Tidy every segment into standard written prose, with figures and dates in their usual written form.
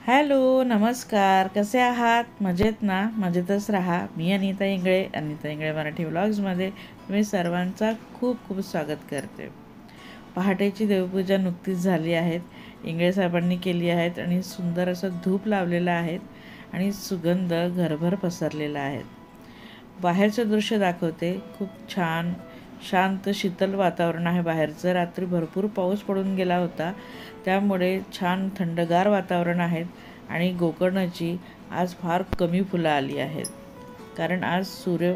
Hello, नमस्कार. कसे आहात? मजेत ना? मजेतच राहा. मी अनिता इंगळे, अनिता इंगळे मराठी व्लॉग्समध्ये तुम्ही सर्वांचा खूप खूप स्वागत करते. पहाटेची देवपूजा नुकतीच झाली आहेत. इंगळे साहेबांनी केली आहेत आणि सुंदर असं धूप लावलेलं आहे आणि सुगंध घरभर पसरलेला आहे. बाहेरचं दृश्य दाखवते. खूप छान शांत शीतल वातावरण आहे बाहेरचं. रात्री भरपूर पाऊस पडून गेला होता, त्यामुळे छान थंडगार वातावरण आहे आणि गोकर्णाची आज फार कमी फुलं आली आहेत, कारण आज सूर्य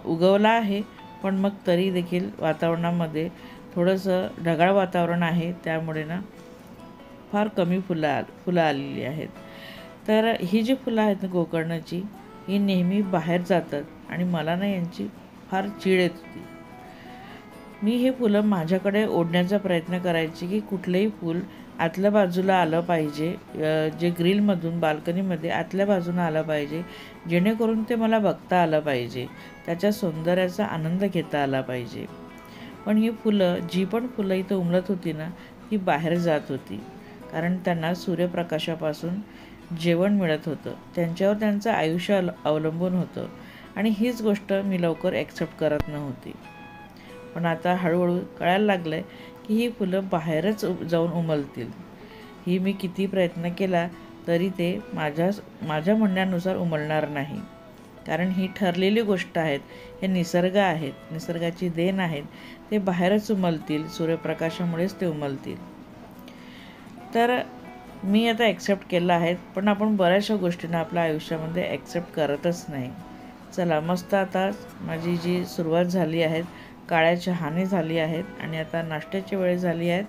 उगवला आहे. पण मग तरी देखील वातावरणामध्ये थोडंसं ढगाळ वातावरण आहे, त्यामुळे ना फार कमी फुलं आलेली आहेत. तर ही जी फुलं आहेत ना गोकर्णाची, ही नेहमी बाहेर जातात आणि मला ना यांची फार चीड येत होती. मी हे फुलं माझ्याकडे ओढण्याचा प्रयत्न करायचे की कुठलंही फूल आतल्या बाजूला आलं पाहिजे, जे ग्रिलमधून बाल्कनीमध्ये आतल्या बाजूनं आलं पाहिजे, जेणेकरून ते मला बघता आलं पाहिजे, त्याच्या सौंदर्याचा आनंद घेता आला पाहिजे. पण ही फुलं, जी पण फुलं इथं उमलत होती ना, ही बाहेर जात होती, कारण त्यांना सूर्यप्रकाशापासून जेवण मिळत होतं. त्यांच्यावर त्यांचं आयुष्य अवलंबून होतं आणि हीच गोष्ट मी लवकर ॲक्सेप्ट करत नव्हती. पण आता हळूहळू कळायला लागलं आहे की ही फुलं बाहेरच जाऊन उमलतील. ही मी किती प्रयत्न केला तरी ते माझ्या म्हणण्यानुसार उमलणार नाही, कारण ही ठरलेली गोष्ट आहेत. हे निसर्ग आहेत, निसर्गाची देण आहेत. ते बाहेरच उमलतील, सूर्यप्रकाशामुळेच ते उमलतील. तर मी आता ॲक्सेप्ट केलं आहे, पण आपण बऱ्याचशा गोष्टींना आपल्या आयुष्यामध्ये ॲक्सेप्ट करतच नाही. चला, मस्त आता माझी जी सुरुवात झाली आहे, काळ्या चहाने झाली आहेत आणि आता नाश्त्याची वेळ झाली आहे.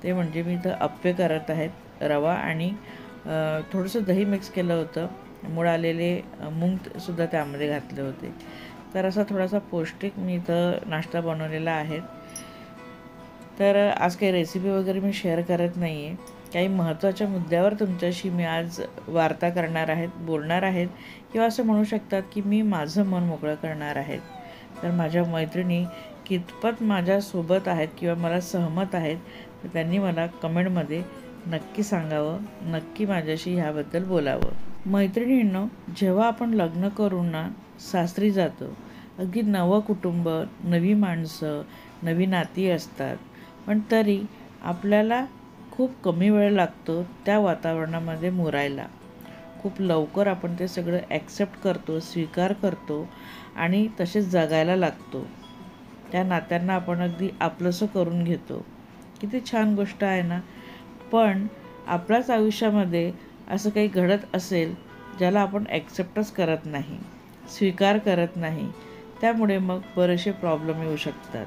ते म्हणजे मी इथं अप्पे करत आहेत. रवा आणि थोडंसं दही मिक्स केलं होतं, मूळ आलेले मूगसुद्धा त्यामध्ये घातले होते. तर असा थोडासा पौष्टिक मी इथं नाश्ता बनवलेला आहे. तर आज काही रेसिपी वगैरे मी शेअर करत नाही आहे. काही महत्त्वाच्या मुद्द्यावर तुमच्याशी मी आज वार्ता करणार आहेत, बोलणार आहेत, किंवा असं म्हणू शकतात की मी माझं मन मोकळं करणार आहे. तर माझ्या मैत्रिणी कितपत माझ्यासोबत आहेत किंवा मला सहमत आहेत, तर त्यांनी मला कमेंटमध्ये नक्की सांगावं, नक्की माझ्याशी ह्याबद्दल बोलावं. मैत्रिणींनो, जेव्हा आपण लग्न करून ना सासरी जातो, अगदी नवं कुटुंब, नवी माणसं, नवी नाती असतात, पण तरी आपल्याला खूप कमी वेळ लागतो त्या वातावरणामध्ये मुरायला. खूप लवकर आपण ते सगळं ॲक्सेप्ट करतो, स्वीकार करतो आणि तसेच जगायला लागतो. त्या नात्यांना आपण अगदी आपलंसं करून घेतो. किती छान गोष्ट आहे ना. पण आपल्याच आयुष्यामध्ये असं काही घडत असेल ज्याला आपण ॲक्सेप्टच करत नाही, स्वीकार करत नाही, त्यामुळे मग बरेचसे प्रॉब्लेम येऊ शकतात.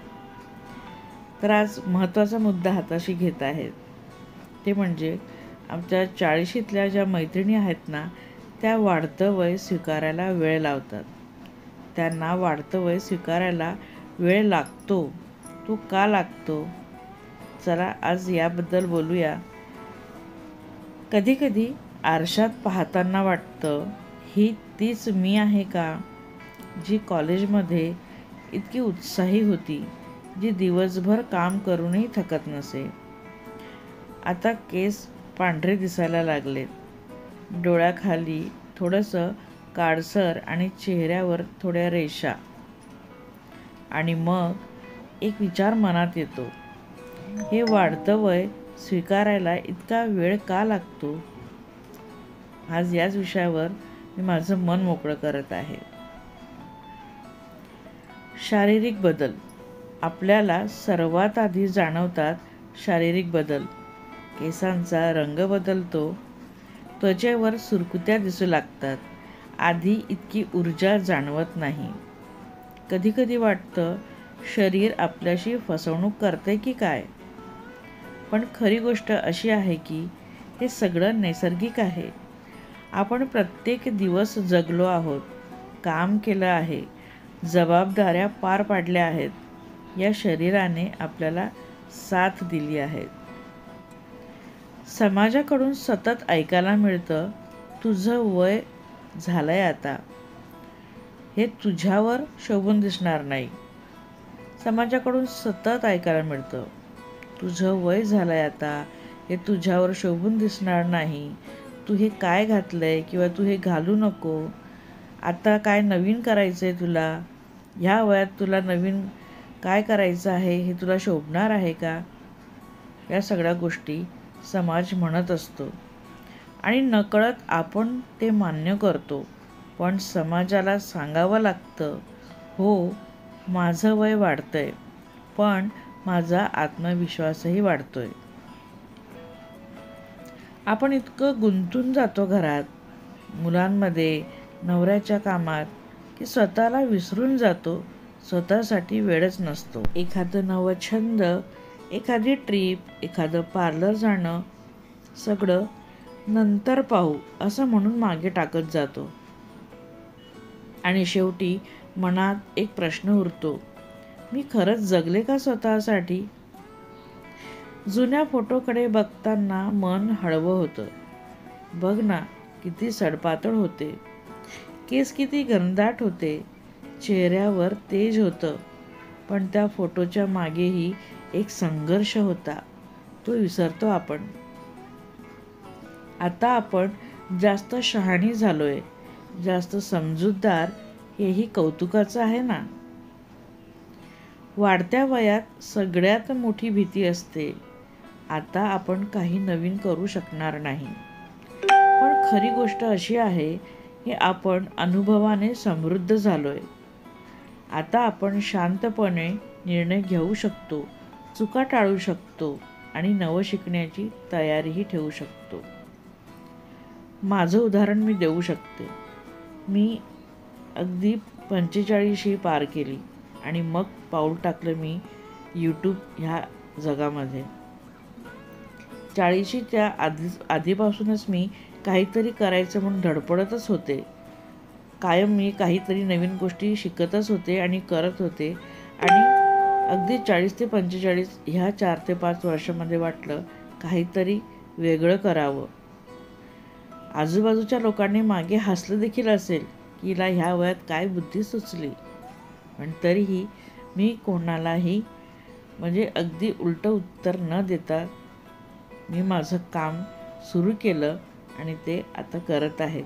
तर आज महत्त्वाचा मुद्दा हाताशी घेत आहेत, ते म्हणजे आमच्या 40शीतल्या ज्या मैत्रिणी आहेत ना, त्या वाढतं वय स्वीकारायला वेळ लावतात. त्यांना वाढतं वय स्वीकारायला वेळ लागतो. तो का लागतो? चला आज याबद्दल बोलूया. कधीकधी आरशात पाहताना वाटतं, ही तीच मी आहे का, जी कॉलेजमध्ये इतकी उत्साही होती, जी दिवसभर काम करूनही थकत नसे. आता केस पांढरे दिसायला लागलेत, डोळ्याखाली थोडंसं काळसर आणि चेहऱ्यावर थोड्या रेषा. आणि मग एक विचार मनात येतो, हे वाढतं वय स्वीकारायला इतका वेळ का लागतो? आज याच विषयावर मी माझं मन मोकळं करत आहे. शारीरिक बदल आपल्याला सर्वात आधी जाणवतात. शारीरिक बदल, केसांचा रंग बदलतो, त्वचेवर सुरकुत्या दिसू लागतात. आधी इतकी ऊर्जा जाणवत नाही. कधीकधी वाटतं शरीर आपल्याशी फसवणूक करते की काय. पण खरी गोष्ट अशी आहे की हे सगळं नैसर्गिक आहे. आपण प्रत्येक दिवस जगलो आहोत, काम केलं आहे, जबाबदाऱ्या पार पाडल्या आहेत. या शरीराने आपल्याला साथ दिली आहे. समाजाकडून सतत ऐकायला मिळतं, तुझं वय झालंय आता, हे तुझ्यावर शोभून दिसणार नाही. समाजाकडून सतत ऐकायला मिळतं, तुझं वय झालंय आता, हे तुझ्यावर शोभून दिसणार नाही, तू हे काय घातलंय किंवा तू हे घालू नको, आता काय नवीन करायचं आहे तुला, ह्या वयात तुला नवीन काय करायचं आहे, हे तुला शोभणार आहे का, या सगळ्या गोष्टी समाज म्हणत असतो आणि नकळत आपण ते मान्य करतो. पण समाजाला सांगावं लागतं, हो माझं वय वाढतंय, पण माझा आत्मविश्वासही वाढतोय. आपण इतकं गुंतून जातो घरात, मुलांमध्ये, नवऱ्याच्या कामात, की स्वतःला विसरून जातो. स्वतःसाठी वेळच नसतो. एखादं नवं छंद, एखादी ट्रीप, एखादं पार्लर जाणं, सगळं नंतर पाहू असं म्हणून मागे टाकत जातो. आणि शेवटी मनात एक प्रश्न उरतो, मी खरंच जगले का स्वतःसाठी? जुन्या फोटोकडे बघताना मन हळवं होतं. बघ ना, किती सडपातळ होते, केस किती घनदाट होते, चेहऱ्यावर तेज होतं, पण त्या फोटोच्या मागेही एक संघर्ष होता. तो विसरतो आपण. आता आपण जास्त शहाणी झालोय, जास्त समजूतदार, हेही कौतुकाचं आहे ना. वाढत्या वयात सगळ्यात मोठी भीती असते, आता आपण काही नवीन करू शकणार नाही. पण खरी गोष्ट अशी आहे की आपण अनुभवाने समृद्ध झालोय. आता आपण शांतपणे निर्णय घेऊ शकतो, चुका टाळू शकतो आणि नवं शिकण्याची तयारीही ठेवू शकतो. माझं उदाहरण मी देऊ शकते. मी अगदी 45 पार केली आणि मग पाऊल टाकलं मी यूट्यूब ह्या जगामध्ये. 40च्या आधीपासूनच मी काहीतरी करायचं म्हणून धडपडतच होते. कायम मी काहीतरी नवीन गोष्टी शिकतच होते आणि करत होते. आणि अगदी 40 ते 45 ह्या 4 ते 5 वर्षामध्ये वाटलं काहीतरी वेगळं करावं. आजूबाजूच्या लोकांनी मागे हसलं देखील असेल की हिला ह्या वयात काय बुद्धी सुचली. पण तरीही मी कोणालाही अगदी उलटं उत्तर न देता मी माझं काम सुरू केलं आणि ते आता करत आहेत.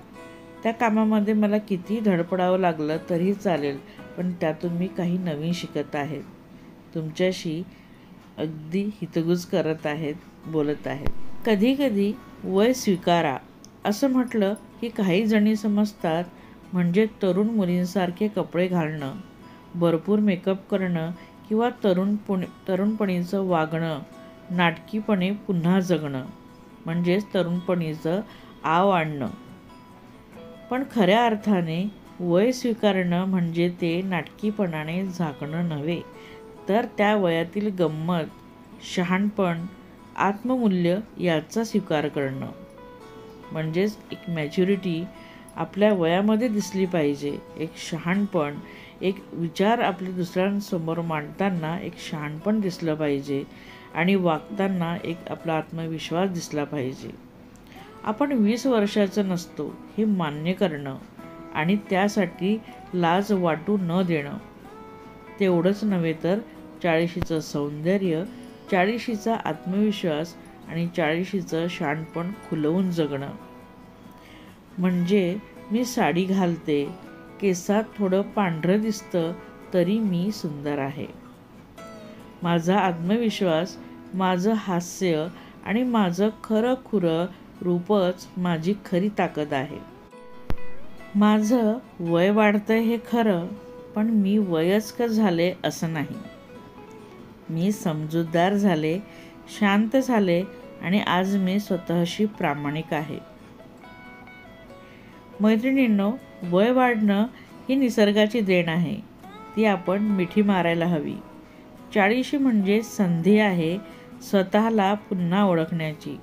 त्या कामामध्ये मला किती धडपडावं लागलं तरीही चालेल, पण त्यातून मी काही नवीन शिकत आहेत, तुमच्याशी अगदी हितगुज करत आहेत, बोलत आहेत. कधी कधी वय स्वीकारा असं म्हटलं की काही जणी समजतात म्हणजे तरुण मुलींसारखे कपडे घालणं, भरपूर मेकअप करणं किंवा तरुणपणीचं वागणं, नाटकीपणे पुन्हा जगणं, म्हणजेच तरुणपणीचं आव आणणं. पण खऱ्या अर्थाने वय स्वीकारणं म्हणजे ते नाटकीपणाने झाकणं नव्हे, तर त्या वयातील गंमत, शहाणपण, आत्ममूल्य याचा स्वीकार करणं. म्हणजेच एक मॅच्युरिटी आपल्या वयामध्ये दिसली पाहिजे, एक शहाणपण, एक विचार आपले दुसऱ्यांसमोर मांडताना एक शहाणपण दिसलं पाहिजे आणि वागताना एक आपला आत्मविश्वास दिसला पाहिजे. आपण 20 वर्षाचं नसतो हे मान्य करणं आणि त्यासाठी लाज वाटू न देणं. तेवढंच नव्हे तर 40शीचं सौंदर्य, 40शीचा आत्मविश्वास आणि 40शीचं शहाणपण खुलवून जगणं. म्हणजे मी साडी घालते, केसात थोडं पांढरं दिसतं तरी मी सुंदर आहे. माझा आत्मविश्वास, माझं हास्य आणि माझं खरंखुरं रूपच माझी खरी ताकद आहे. माझं वय वाढतंय हे खरं, पण मी वयस्कर झाले असं नाही. मी समजूतदार झाले, शांत झाले आणि आज मी स्वतःशी प्रामाणिक आहे. मैत्रिणींनो, वय वाढणं ही निसर्गाची देण आहे, ती आपण मिठी मारायला हवी. 40 म्हणजे संधी आहे स्वतःला पुन्हा ओळखण्याची,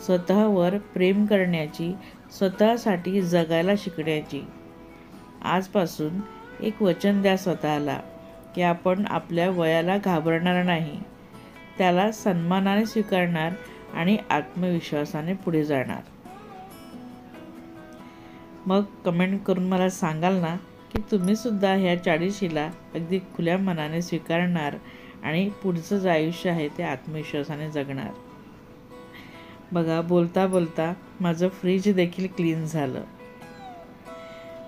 स्वतःवर प्रेम करण्याची, स्वतःसाठी जगायला शिकण्याची. आजपासून एक वचन द्या स्वतःला की आपण आपल्या वयाला घाबरणार नाही, त्याला सन्मानाने स्वीकारणार आणि आत्मविश्वासाने पुढे जाणार. मग कमेंट करून मला सांगाल ना की तुम्हीसुद्धा ह्या 40शीला अगदी खुल्या मनाने स्वीकारणार आणि पुढचं जे आयुष्य आहे ते आत्मविश्वासाने जगणार. बघा, बोलता बोलता माझं फ्रीज देखील क्लीन झालं.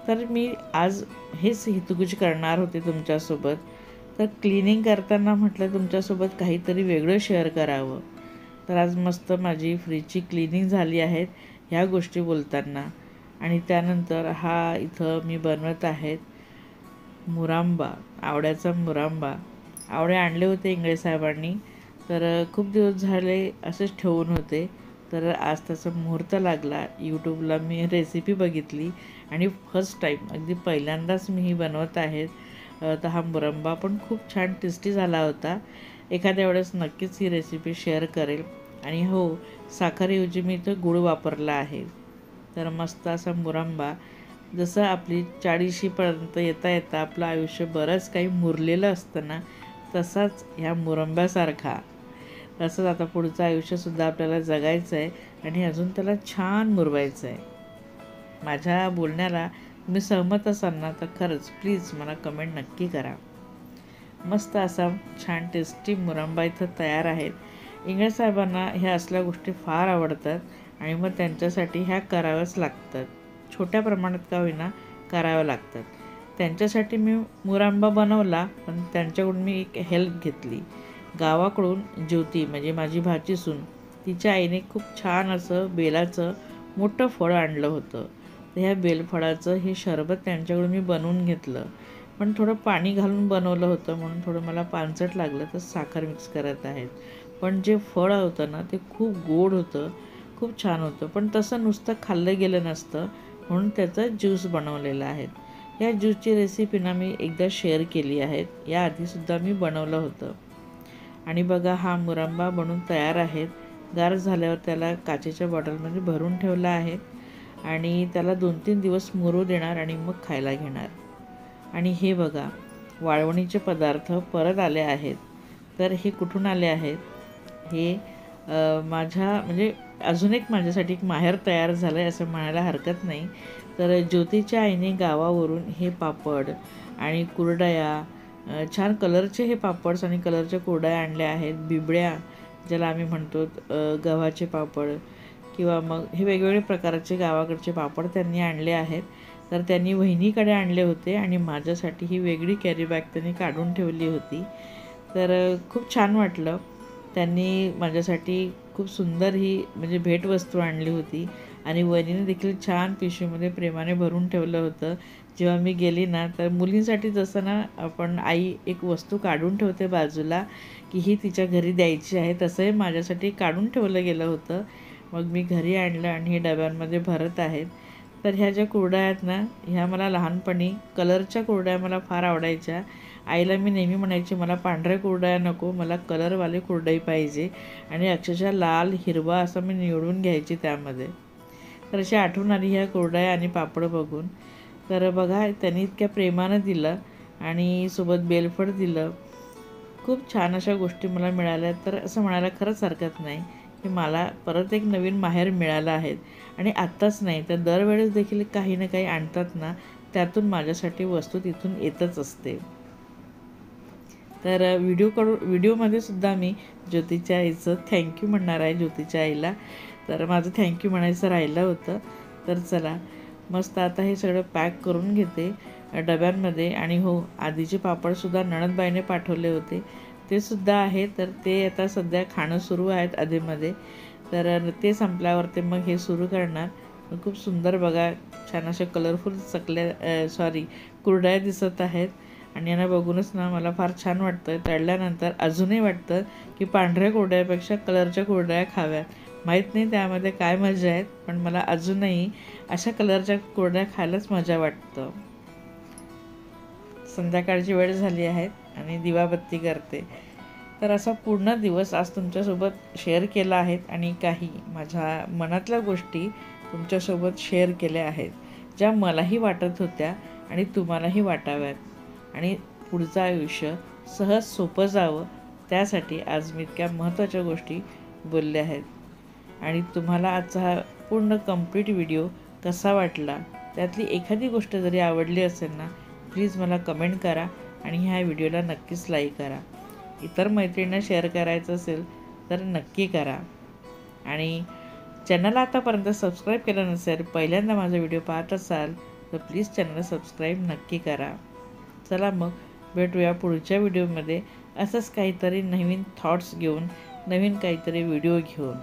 तर मी आज हेच हितगुज करणार होते तुमच्यासोबत. तर क्लिनिंग करताना म्हटलं तुमच्यासोबत काहीतरी वेगळं शेअर करावं. तर आज मस्त माझी फ्रीजची क्लिनिंग झाली आहे ह्या गोष्टी बोलताना. आणि त्यानंतर हा इथं मी बनवत आहेत मुरांबा, आवळ्याचा मुरांबा. आवळे आणले होते इंगळे साहेबांनी, तर खूप दिवस झाले असेच ठेवून होते. तर आज त्याचा मुहूर्त लागला. यूट्यूबला मी रेसिपी बघितली आणि फर्स्ट टाईम, अगदी पहिल्यांदाच मी ही बनवत आहे. तर हा मुरंबा पण खूप छान टेस्टी झाला होता. एखाद्या वेळेस नक्कीच ही रेसिपी शेअर करेल. आणि हो, साखरेऐवजी मी इथं गूळ वापरला आहे. तर मस्त असा मुरंबा, जसं आपली 40शीपर्यंत येता येता आपलं आयुष्य बरंच काही मुरलेलं असतं ना, तसाच ह्या मुरंब्यासारखा, तसंच आता पुढचं आयुष्यसुद्धा आपल्याला जगायचं आहे आणि अजून त्याला छान मुरवायचं आहे. माझ्या बोलण्याला तुम्ही सहमत असाल ना, तर खरंच प्लीज मला कमेंट नक्की करा. मस्त असा छान टेस्टी मुरंबा इथं तयार आहेत. इंगळे साहेबांना ह्या असल्या गोष्टी फार आवडतात आणि मग त्यांच्यासाठी ह्या कराव्याच लागतात. छोट्या प्रमाणात का होईना कराव्या लागतात. त्यांच्यासाठी मी मुरंबा बनवला, पण त्यांच्याकडून मी एक हेल्प घेतली. गावाकडून ज्योती म्हणजे माझी भाचीसून, तिच्या आईने खूप छान असं बेलाचं मोठं फळ आणलं होतं. तर ह्या बेलफळाचं हे शरबत त्यांच्याकडून मी बनवून घेतलं. पण थोडं पाणी घालून बनवलं होतं म्हणून थोडं मला पानसट लागलं, तर साखर मिक्स करत आहेत. पण जे फळ होतं ना, ते खूप गोड होतं, खूप छान होतं. पण तसं नुसतं खाल्लं गेलं नसतं म्हणून त्याचा ज्यूस बनवलेला आहे. या ज्यूसची रेसिपी ना मी एकदा शेअर केली आहे, याआधीसुद्धा मी बनवलं होतं. आणि बघा, हा मुरंबा बनून तयार आहे. गार झाल्यावर त्याला काचेच्या बॉटलमध्ये भरून ठेवला आहे आणि त्याला 2-3 दिवस मुरू देणार आणि मग खायला घेणार. आणि हे बघा, वाळवणीचे पदार्थ परत आले आहेत. तर हे कुठून आले आहेत? हे माझ्या म्हणजे अजून एक माझ्यासाठी एक माहेर तयार झालं आहे असं म्हणायला हरकत नाही. तर ज्योतीच्या आईने गावावरून हे पापड आणि कुरडया, छान कलरचे हे पापड्स आणि कलरच्या कुरडया आणल्या आहेत. बिबड्या ज्याला आम्ही म्हणतो, गव्हाचे पापड किंवा मग हे वेगवेगळे प्रकारचे गावाकडचे पापड त्यांनी आणले आहेत. तर त्यांनी वहिनीकडे आणले होते आणि माझ्यासाठी ही वेगळी कॅरी बॅग त्यांनी काढून ठेवली होती. तर खूप छान वाटलं. त्यांनी माझ्यासाठी खूप सुंदर ही म्हणजे भेटवस्तू आणली होती आणि वहिनीने देखील छान पिशवीमध्ये प्रेमाने भरून ठेवलं होतं. जेव्हा मी गेली ना, तर मुलींसाठी जसं ना आपण आई एक वस्तू काढून ठेवते बाजूला की ही तिच्या घरी द्यायची आहे, तसंही माझ्यासाठी काढून ठेवलं गेलं होतं. मग मी घरी आणलं आणि हे डब्यांमध्ये भरत आहेत. तर ह्या ज्या कुरडया आहेत ना, ह्या मला लहानपणी कलरच्या कुरडया मला फार आवडायच्या. आईला मी नेहमी म्हणायची, मला पांढऱ्या कुरडया नको, मला कलरवाले कुरडई पाहिजे. आणि अक्षरशः लाल हिरवा असं मी निवडून घ्यायची त्यामध्ये. तर अशी आठवण आली ह्या कुरडया आणि पापड बघून. तर बघा, त्यांनी इतक्या प्रेमानं दिलं आणि सोबत बेलफळ दिलं. खूप छान अशा गोष्टी मला मिळाल्या. तर असं म्हणायला खरंच हरकत नाही की मला परत एक नवीन माहेर मिळालं आहे. आणि आत्ताच नाही तर दरवेळेस देखील काही ना काही आणतात ना, त्यातून माझ्यासाठी वस्तू तिथून येतच असते. तर व्हिडिओमध्ये सुद्धा मी ज्योतीच्या आईचं थँक्यू म्हणणार आहे, ज्योतीच्या आईला. तर माझं थँक्यू म्हणायचं राहिलं होतं. तर चला, मस्त आता हे सगळं पॅक करून घेते डब्यांमध्ये. आणि हो, आधीचे पापडसुद्धा नणंदबाईने पाठवले होते, ते सुद्धा आहे. तर ते आता सध्या खाणं सुरू आहेत अधेमध्ये. तर ते संपल्यावर ते मग हे सुरू करणार. खूप सुंदर बघा, छान अशा कलरफुल कुरडया दिसत आहेत. आणि यांना बघूनच ना मला फार छान वाटतं. तळल्यानंतर अजूनही वाटतं की पांढऱ्या कुरडयापेक्षा कलरच्या कुरडया खाव्यात. माहीत नाही त्यामध्ये काय मजा आहे, पण मला अजूनही अशा कलरच्या कुरडया खायलाच मजा वाटतं. संध्याकाळची वेळ झाली आहे आणि दिवाबत्ती करते. तर असा पूर्ण दिवस आज तुमच्यासोबत शेअर केला आहे आणि काही माझ्या मनातल्या गोष्टी तुमच्यासोबत शेअर केल्या आहेत, ज्या मलाही वाटत होत्या आणि तुम्हालाही वाटाव्यात. आणि पुढचं आयुष्य सहज सोपं जावं, त्यासाठी आज मी इतक्या महत्त्वाच्या गोष्टी बोलल्या आहेत. आणि तुम्हाला आजचा हा पूर्ण कंप्लीट व्हिडिओ कसा वाटला, त्यातली एखादी गोष्ट जरी आवडली असेल ना, प्लीज मला कमेंट करा आणि ह्या व्हिडिओला नक्कीच लाईक करा. इतर मैत्रिणींना शेअर करायचं असेल तर नक्की करा. आणि चॅनलला आतापर्यंत सबस्क्राईब केलं नसेल, पहिल्यांदा माझा व्हिडिओ पाहत असाल तर प्लीज चॅनलला सबस्क्राईब नक्की करा. चला मग भेटूया पुढच्या व्हिडिओमध्ये असंच काहीतरी नवीन थॉट्स घेऊन, नवीन काहीतरी व्हिडिओ घेऊन.